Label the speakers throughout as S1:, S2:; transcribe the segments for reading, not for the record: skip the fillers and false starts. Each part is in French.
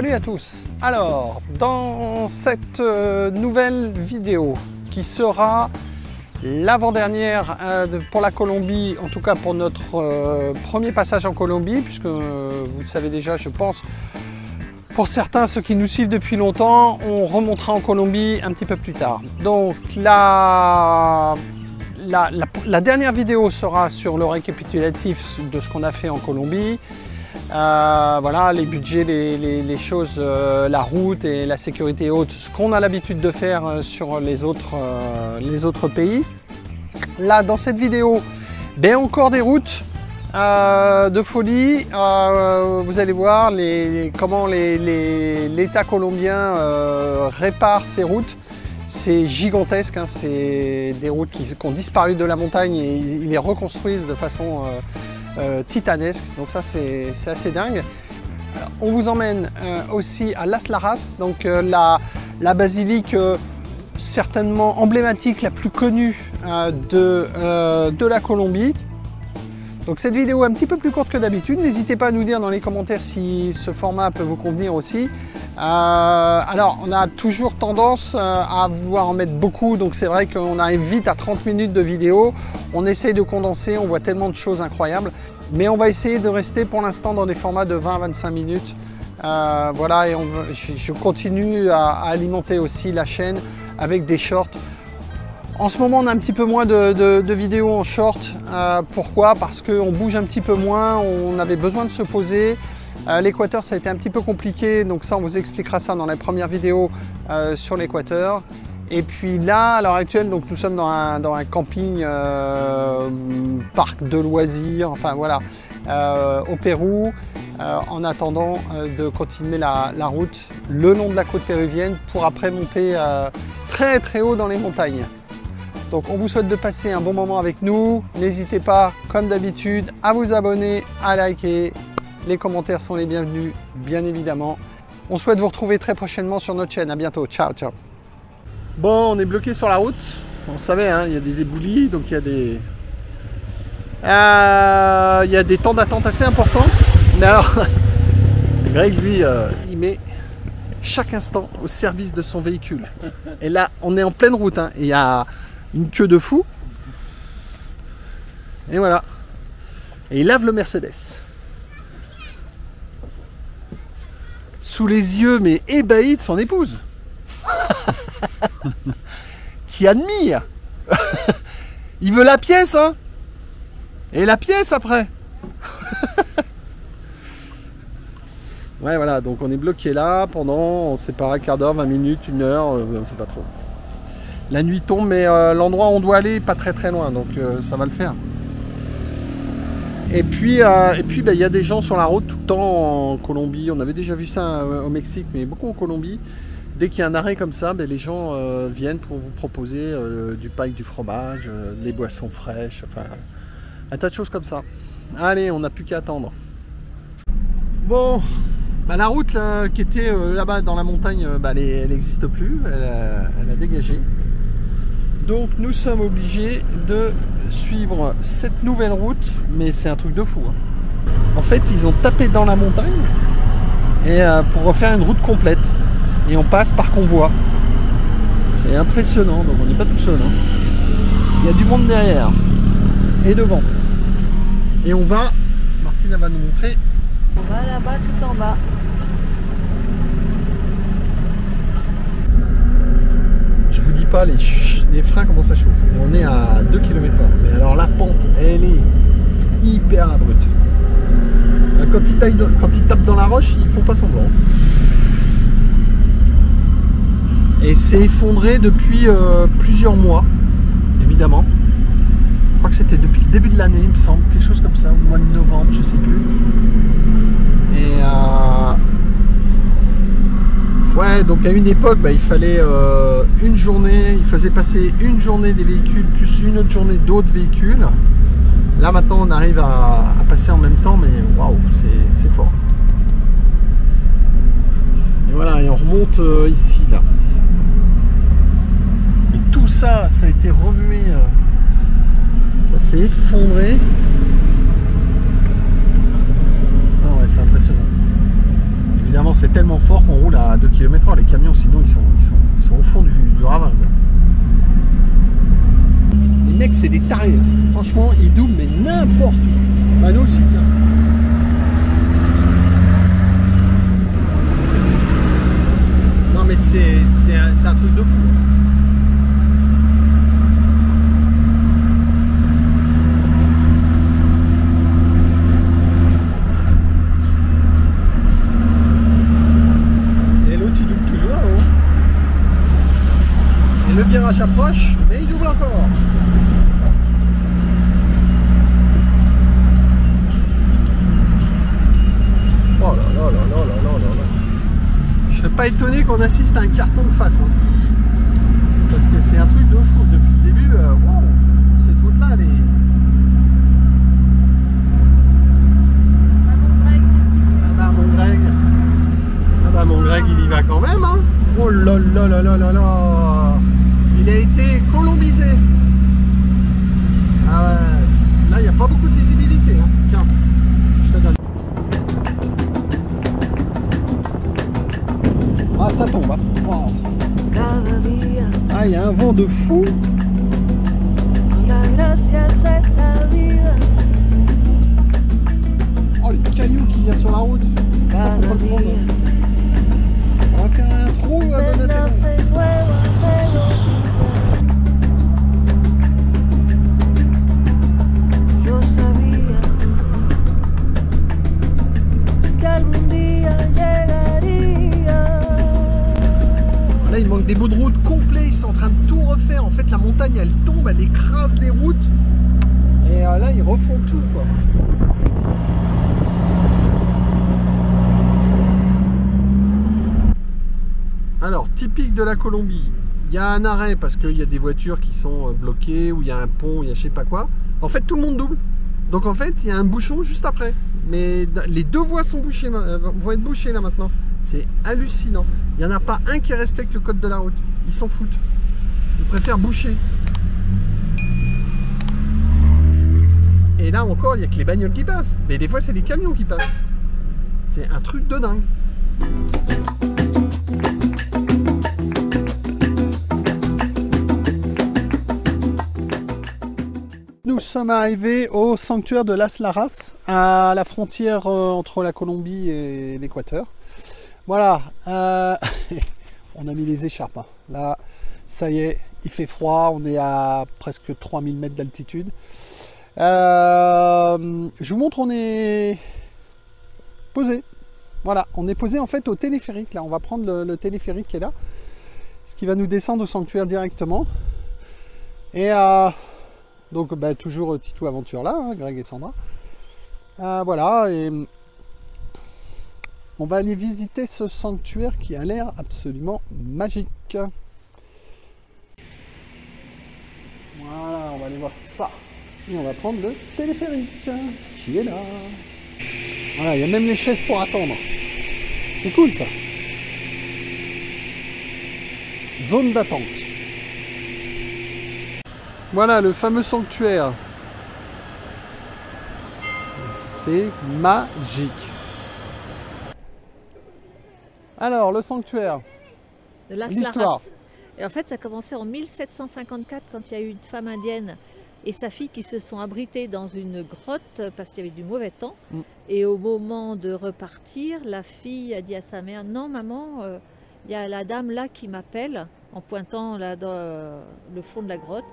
S1: Salut à tous. Alors, dans cette nouvelle vidéo qui sera l'avant-dernière pour la Colombie, en tout cas pour notre premier passage en Colombie, puisque vous le savez déjà, je pense, pour certains, ceux qui nous suivent depuis longtemps, on remontera en Colombie un petit peu plus tard. Donc la dernière vidéo sera sur le récapitulatif de ce qu'on a fait en Colombie. Voilà, les budgets, les choses, la route et la sécurité haute, ce qu'on a l'habitude de faire sur les autres pays. Là, dans cette vidéo, ben, encore des routes de folie. Vous allez voir comment l'État colombien répare ces routes. C'est gigantesque, hein, c'est des routes qui ont disparu de la montagne et ils les reconstruisent de façon titanesque, donc ça c'est assez dingue. Alors, on vous emmène aussi à Las Lajas, donc la basilique certainement emblématique, la plus connue de la Colombie. Donc cette vidéo est un petit peu plus courte que d'habitude, n'hésitez pas à nous dire dans les commentaires si ce format peut vous convenir aussi. Alors on a toujours tendance à vouloir en mettre beaucoup, donc c'est vrai qu'on arrive vite à 30 minutes de vidéo. On essaye de condenser, on voit tellement de choses incroyables, mais on va essayer de rester pour l'instant dans des formats de 20 à 25 minutes. Voilà, et je continue à alimenter aussi la chaîne avec des shorts. En ce moment, on a un petit peu moins de vidéos en short. Pourquoi? Parce qu'on bouge un petit peu moins, on avait besoin de se poser. L'Équateur, ça a été un petit peu compliqué, donc ça, on vous expliquera ça dans la première vidéo sur l'Équateur. Et puis là, à l'heure actuelle, donc, nous sommes dans un camping, parc de loisirs, enfin voilà, au Pérou, en attendant de continuer la route le long de la côte péruvienne pour après monter très très haut dans les montagnes. Donc on vous souhaite de passer un bon moment avec nous. N'hésitez pas, comme d'habitude, à vous abonner, à liker. Les commentaires sont les bienvenus, bien évidemment. On souhaite vous retrouver très prochainement sur notre chaîne. À bientôt. Ciao, ciao. Bon, on est bloqué sur la route. On savait, hein, il y a des éboulis, donc il y a des temps d'attente assez importants. Mais alors, Greg, lui, il met chaque instant au service de son véhicule. Et là, on est en pleine route, hein, et il y a une queue de fou. Et voilà. Et il lave le Mercedes. Sous les yeux, mais ébahis de son épouse. Qui admire. Il veut la pièce, hein. Et la pièce après. Ouais, voilà, donc on est bloqué là pendant, on sait pas, un quart d'heure, 20 minutes, une heure, on sait pas trop. La nuit tombe, mais l'endroit où on doit aller est pas très très loin, donc ça va le faire. Et puis, il y a des gens sur la route tout le temps en Colombie. On avait déjà vu ça au Mexique, mais beaucoup en Colombie. Dès qu'il y a un arrêt comme ça, les gens viennent pour vous proposer du pain avec du fromage, des boissons fraîches, enfin un tas de choses comme ça. Allez, on n'a plus qu'à attendre. Bon, la route là, qui était là-bas dans la montagne, elle n'existe plus, elle a dégagé. Donc nous sommes obligés de suivre cette nouvelle route, mais c'est un truc de fou, hein. En fait, ils ont tapé dans la montagne et pour refaire une route complète. Et on passe par convoi. C'est impressionnant, donc on n'est pas tout seul, hein. Il y a du monde derrière et devant. Et on va, Martine va nous montrer.
S2: On va là-bas, tout en bas.
S1: Je vous dis pas les freins comment ça chauffe. On est à 2 km/h. Mais alors la pente, elle est hyper abrupte. Quand ils tapent dans la roche, ils font pas semblant. Et c'est effondré depuis plusieurs mois, évidemment. Je crois que c'était depuis le début de l'année, il me semble, quelque chose comme ça, au mois de novembre, je sais plus. Et ouais, donc à une époque, il fallait une journée, il faisait passer une journée des véhicules plus une autre journée d'autres véhicules. Là maintenant, on arrive à passer en même temps, mais waouh, c'est fort. Et voilà, et on remonte ici, là. Et tout ça, ça a été remué, ça s'est effondré. Ah ouais, c'est impressionnant. Évidemment, vraiment c'est tellement fort qu'on roule à 2 km/h. Les camions sinon ils sont au fond du ravin. Quoi. Les mecs c'est des tarés. Franchement ils doublent mais n'importe où. Bah nous aussi tiens. Non mais c'est un truc de fou. Le virage approche, mais il double encore. Oh là là là là là là là. Je serais pas étonné qu'on assiste à un carton de face. Hein. Parce que c'est un truc de fou. Depuis le début, wow, cette route-là, elle est... Ah bah mon Greg, ah bah mon Greg, il y va quand même. Hein. Oh là là là là là là. Il a été colombisé. Ah ouais, là il n'y a pas beaucoup de visibilité. Hein. Tiens, je te donne. Ah ça tombe. Hein. Wow. Ah il y a un vent de fou. Oh les cailloux qu'il y a sur la route. Ça faut pas le prendre. On va faire un trou à Donatello. Là il manque des bouts de route complets, ils sont en train de tout refaire. En fait la montagne elle tombe, elle écrase les routes. Et là ils refont tout quoi. Alors typique de la Colombie, il y a un arrêt parce qu'il y a des voitures qui sont bloquées, ou il y a un pont, il y a je sais pas quoi. En fait tout le monde double. Donc en fait il y a un bouchon juste après. Mais les deux voies sont bouchées, vont être bouchées là maintenant. C'est hallucinant. Il n'y en a pas un qui respecte le code de la route. Ils s'en foutent. Ils préfèrent boucher. Et là encore, il n'y a que les bagnoles qui passent. Mais des fois, c'est les camions qui passent. C'est un truc de dingue. Nous sommes arrivés au sanctuaire de Las Laras, à la frontière entre la Colombie et l'Équateur. Voilà, on a mis les écharpes. Hein. Là, ça y est, il fait froid, on est à presque 3000 mètres d'altitude. Je vous montre, on est posé. Voilà, on est posé en fait au téléphérique. Là, on va prendre le téléphérique qui est là, ce qui va nous descendre au sanctuaire directement. Et donc, bah, toujours Titou Aventure là, hein, Greg et Sandra. Voilà, et on va aller visiter ce sanctuaire qui a l'air absolument magique. Voilà, on va aller voir ça. Et on va prendre le téléphérique qui est là. Voilà, il y a même les chaises pour attendre. C'est cool ça. Zone d'attente. Voilà le fameux sanctuaire. C'est magique. Alors, le sanctuaire.
S2: De Las Laras. Et en fait, ça a commencé en 1754 quand il y a eu une femme indienne et sa fille qui se sont abritées dans une grotte parce qu'il y avait du mauvais temps. Et au moment de repartir, la fille a dit à sa mère, non maman, il y a la dame là qui m'appelle, en pointant là dans le fond de la grotte.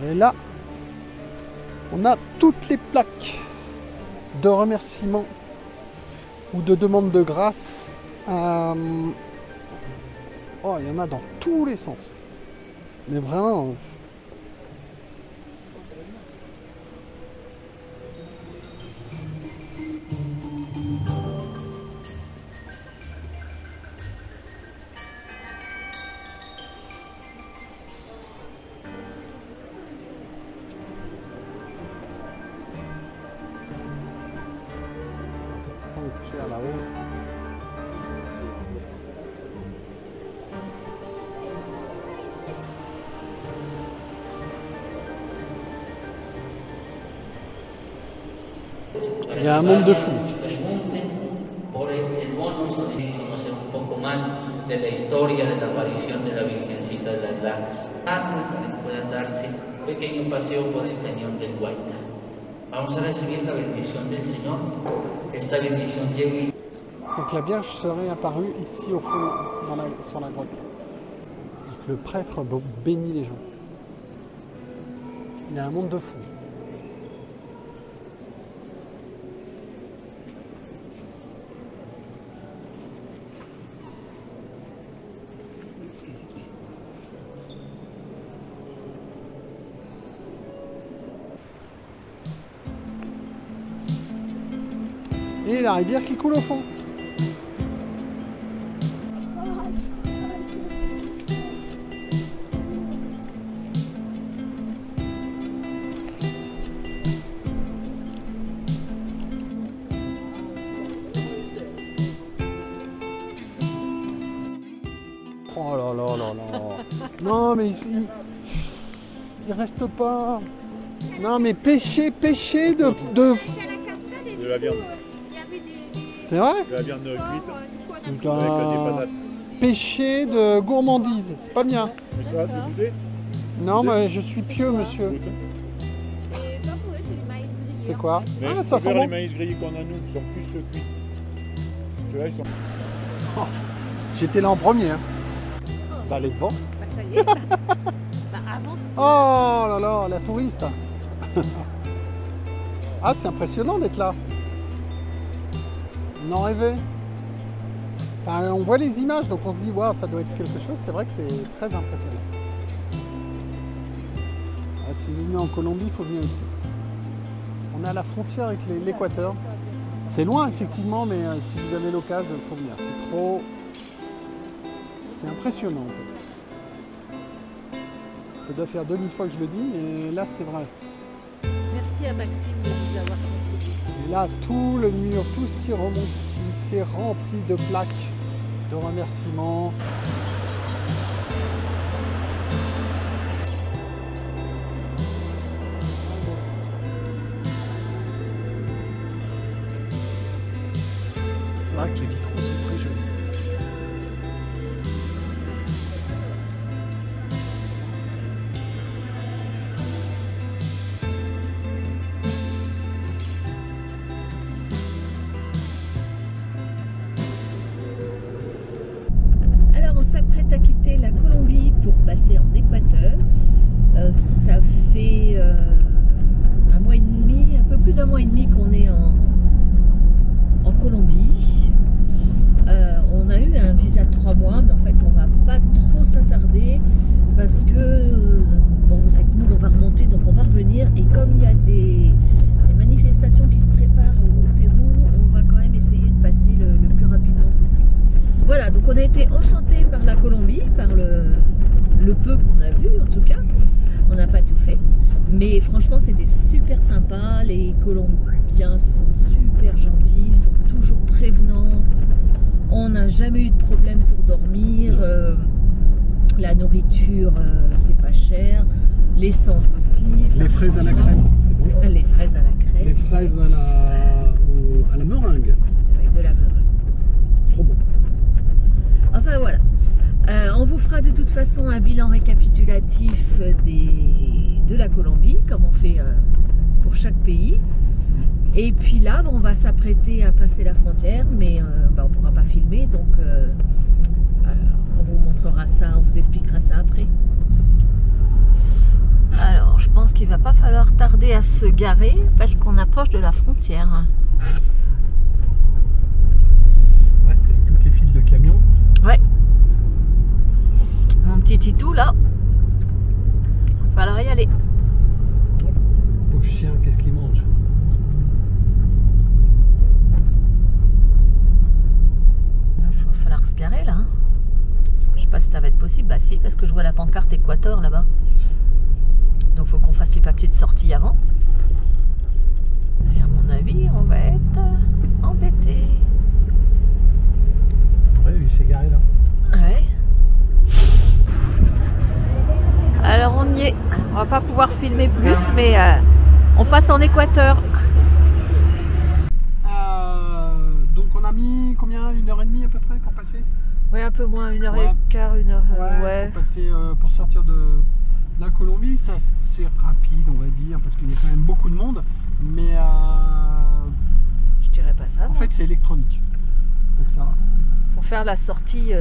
S1: Et là, on a toutes les plaques de remerciement ou de demande de grâce. Oh, il y en a dans tous les sens. Mais vraiment... sanctuaire là-haut. Il y a un monde de fous.
S3: De la historia de la aparición de la Virgencita de las Lajas. Para que puedan darse un pequeño paseo por el cañón del Guaita. Vamos a recibir la bendición del Señor, que esta bendición llegue.
S1: Donc la Vierge serait apparue ici au fond, sur la grotte. Donc le prêtre bénit les gens. Il y a un monde de fous. Et la rivière qui coule au fond. Oh là là là là. Non mais il reste pas. Non mais pêcher de
S4: la viande.
S1: C'est vrai?
S4: De la viande cuite.
S1: Putain.
S4: Avec des patates.
S1: Péché de gourmandise, c'est pas bien.
S4: Ça, de goûter?
S1: Non mais je suis pieux monsieur. C'est quoi?
S4: Mais
S1: Ah ça sent
S4: les
S1: bon.
S4: maïs grillés qu'on a nous sont plus cuits. Ceux-là ils sont.
S1: Oh, j'étais là en premier. Hein. Bah elle est devant.
S2: Bah ça y est. Bah avance.
S1: Oh là là, la touriste. Ah c'est impressionnant d'être là. On en rêvait. Enfin, on voit les images, donc on se dit, waouh, ça doit être quelque chose. C'est vrai que c'est très impressionnant. Ah, si vous venez en Colombie, il faut venir ici. On est à la frontière avec l'Équateur. C'est loin, effectivement, mais si vous avez l'occasion, il faut venir. C'est trop... C'est impressionnant, en fait. Ça doit faire 2000 fois que je le dis, mais là, c'est vrai.
S2: Merci à Maxime de nous avoir contribué.
S1: Et là, tout le mur, tout ce qui remonte ici, c'est rempli de plaques de remerciements. C'est vrai que les vitraux sont très jolis.
S2: On s'apprête à quitter la Colombie pour passer en Équateur. Ça fait un mois et demi, un peu plus d'un mois et demi qu'on est en Colombie. On a eu un visa de 3 mois, mais en fait on va pas trop s'attarder parce que bon, vous savez que nous on va remonter, donc on va revenir. Et comme il y a des manifestations qui se préparent au Pérou, on va quand même essayer de passer le plus rapidement possible. Voilà, donc on a été enchantés par la Colombie, par le peu qu'on a vu en tout cas. On n'a pas tout fait, mais franchement c'était super sympa. Les Colombiens sont super gentils, sont toujours prévenants. On n'a jamais eu de problème pour dormir. La nourriture, c'est pas cher. L'essence aussi.
S1: Les fraises à la crème, c'est bon.
S2: Les fraises à la crème.
S1: Les fraises à la meringue.
S2: Avec de la meringue.
S1: Trop bon.
S2: Enfin voilà. On vous fera de toute façon un bilan récapitulatif de la Colombie, comme on fait pour chaque pays. Et puis là, on va s'apprêter à passer la frontière, mais on ne pourra pas filmer, donc on vous montrera ça, on vous expliquera ça après. Alors, je pense qu'il ne va pas falloir tarder à se garer, parce qu'on approche de la frontière.
S1: Ouais, toutes les fils de camion.
S2: Ouais. Mon petit titou là, il va falloir y aller.
S1: Pauvre chien, qu'est-ce qu'il mange?
S2: Il va falloir se garer là. Hein. Je sais pas si ça va être possible. Bah si, parce que je vois la pancarte Équateur là-bas. Donc faut qu'on fasse les papiers de sortie avant. Et à mon avis, on va être embêtés. va pas pouvoir filmer plus, mais on passe en Équateur.
S1: Donc on a mis combien? 1h30 à peu près pour passer?
S2: Oui, un peu moins, 1h15,
S1: Ouais.
S2: 1h. Ouais.
S1: Pour passer, pour sortir de la Colombie, ça c'est rapide on va dire, parce qu'il y a quand même beaucoup de monde, mais
S2: Je dirais pas ça.
S1: en fait c'est électronique, donc ça va.
S2: Pour faire la sortie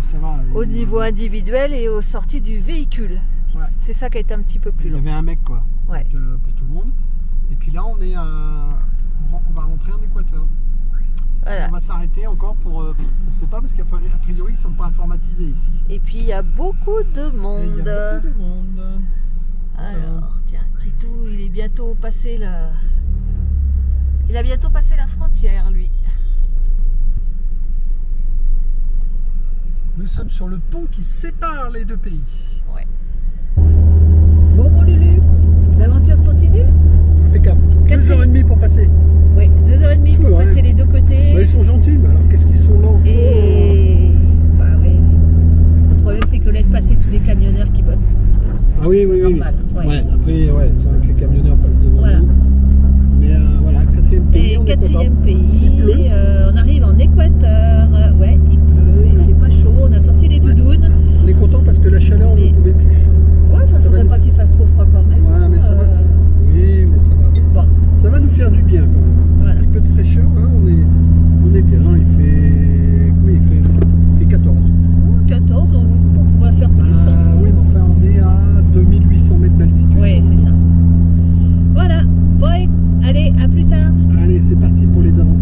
S1: Ça va.
S2: au niveau individuel et aux sorties du véhicule.
S1: Ouais.
S2: C'est ça qui a été un petit peu plus
S1: Il y
S2: long.
S1: avait un mec quoi,
S2: Ouais.
S1: donc, pour tout le monde. Et puis là on est on va rentrer en Équateur.
S2: Voilà.
S1: On va s'arrêter encore pour, on ne sait pas parce qu'a priori ils sont pas informatisés ici.
S2: Et puis il y a beaucoup de
S1: Et
S2: monde.
S1: il y a beaucoup de monde.
S2: Alors, tiens, Titou, il est bientôt passé la... Il a bientôt passé la frontière, lui.
S1: Nous sommes sur le pont qui sépare les deux pays.
S2: Ouais. Bon, mon Lulu, l'aventure continue?
S1: Impeccable. 2h30 pour passer.
S2: Oui, 2h30 pour
S1: Ouais.
S2: passer les deux côtés.
S1: Bah, ils sont gentils, mais alors qu'est-ce qu'ils sont lents?
S2: Et... Bah oui. Le problème, c'est que laisse passer tous les camionneurs qui bossent.
S1: Ah oui, oui, oui.
S2: Normal, ouais.
S1: Ouais, après, ouais, c'est vrai que les camionneurs passent devant
S2: Voilà.
S1: nous. Mais voilà, 4e pays,
S2: Et
S1: on est
S2: 4e
S1: content.
S2: pays,
S1: Il pleut.
S2: on arrive en Équateur. Ouais, il pleut, il fait pas chaud, on a sorti les doudounes.
S1: On est content parce que la chaleur, on
S2: Et-
S1: ne pouvait plus.
S2: Ouais, enfin,
S1: Ça
S2: faudrait
S1: va
S2: pas qu'il fasse trop froid quand même.
S1: Ouais, mais ça va. Oui, mais ça va.
S2: Bon,
S1: Ça va nous faire du bien quand même.
S2: Voilà.
S1: Un petit peu de fraîcheur, hein, on est bien. Il fait. Combien il fait? Il fait 14.
S2: 14, on pourrait faire plus.
S1: Ah
S2: hein.
S1: oui, mais enfin, on est à 2800 mètres d'altitude.
S2: Ouais, c'est ça. Voilà. Bon, allez, à plus tard.
S1: Allez, c'est parti pour les aventures.